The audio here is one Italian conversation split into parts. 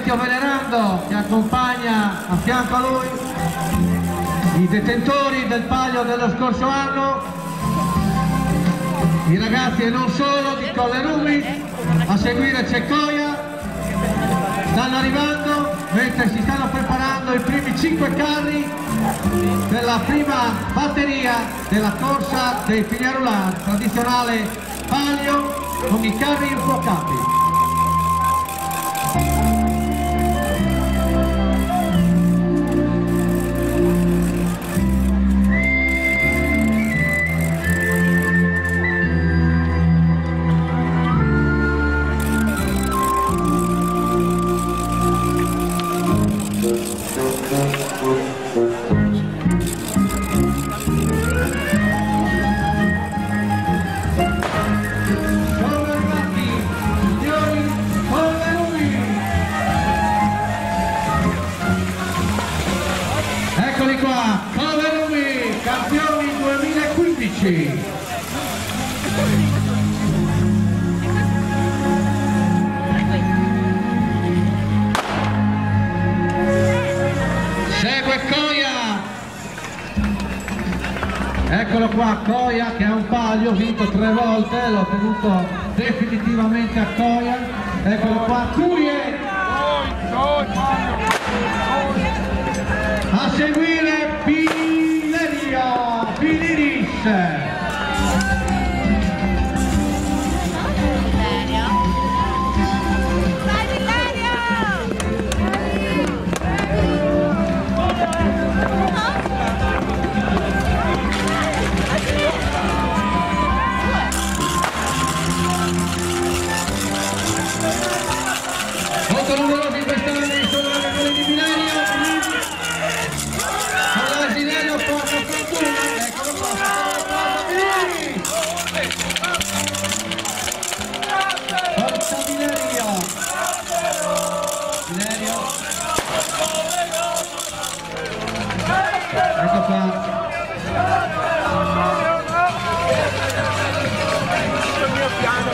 vecchio venerando che accompagna a fianco a lui i detentori del palio dello scorso anno, i ragazzi e non solo di Colle Rumi. A seguire c'è Coia, stanno arrivando mentre si stanno preparando i primi 5 carri per la prima batteria della corsa dei Fignarulan, tradizionale palio con i carri infuocati. Eccoli qua, Colle Rumi, campioni 2015. Segue Coia. Eccolo qua, Coia che ha un palio, vinto 3 volte, l'ho tenuto definitivamente a Coia. Eccolo qua, Curie. A seguire Pilerio, Piliris. Molto numerosi quest'anno sono le categorie di Milerio. All'Asilerio porta fortuna, eccolo qua, forza Milerio. Milerio. Ecco qua. Tutto il mio piano.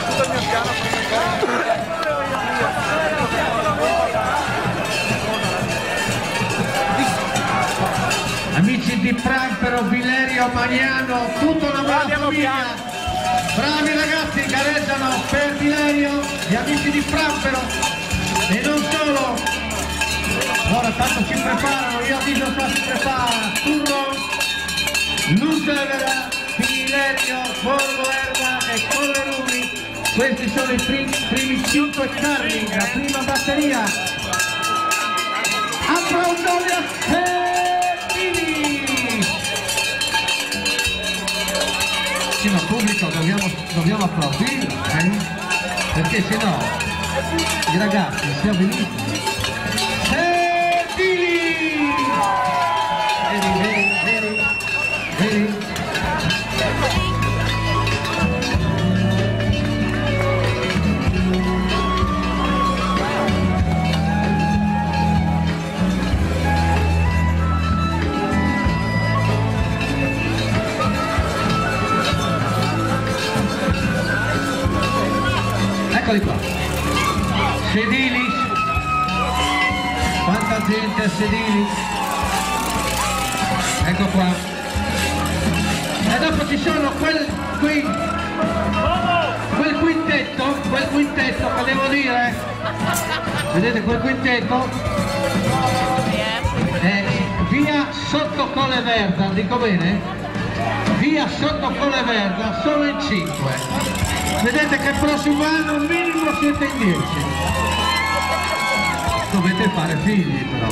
Amici di Prampero, Vilerio, Magnano, tutta una bella famiglia. Bravi ragazzi, gareggiano per Vilerio, gli amici di Prampero e non solo. Ora tanto si preparano, io avviso qua si prepara Turro, Lucevera, Vilerio, Borgo Erba e Colle Rumi. Questi sono i primi 5 carri, la prima batteria. Applaudiamo a sì, ma pubblico dobbiamo applaudire, perché se no i ragazzi si avvelenano. Vedi? Eccoli qua, Sedilis, quanta gente a Sedilis, ecco qua, e dopo ci sono quel quintetto che devo dire, vedete quel quintetto, via sotto Colle Verda, dico bene? Via sotto Colle Verda, solo in 5. Vedete che il prossimo anno minimo siete in 10. Dovete fare figli però,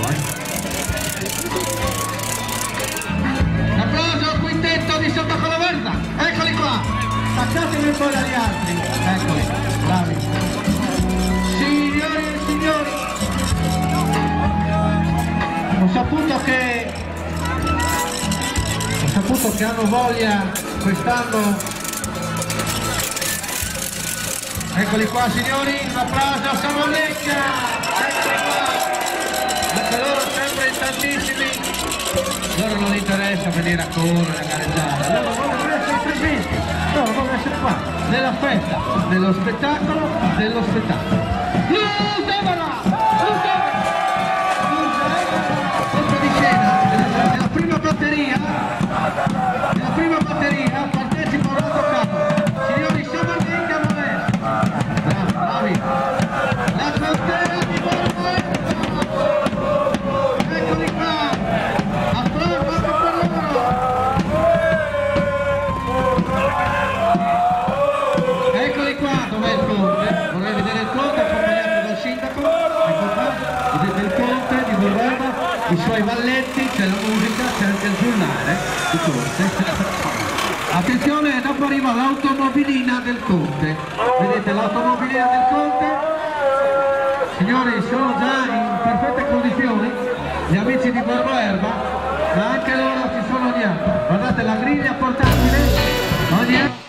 Un applauso al quintetto di sotto Colle Verda. Eccoli qua. Passatemi un po' dagli altri. Eccoli, bravi. Signori e signori, ho saputo che hanno voglia quest'anno. Eccoli qua signori, un applauso a Samonecchia, eccoli qua, anche loro sempre in tantissimi, loro non interessa venire a correre, a gareggiare, loro vogliono essere presenti, loro vogliono essere qua, nella festa, dello spettacolo, Lucevera! balletti, c'è la musica, c'è anche il giornale di corse. Attenzione, dopo arriva l'automobilina del Conte. Vedete l'automobilina del Conte? Signori, sono già in perfette condizioni gli amici di Borgo Erba, ma anche loro si sono avviati. Guardate la griglia portatile.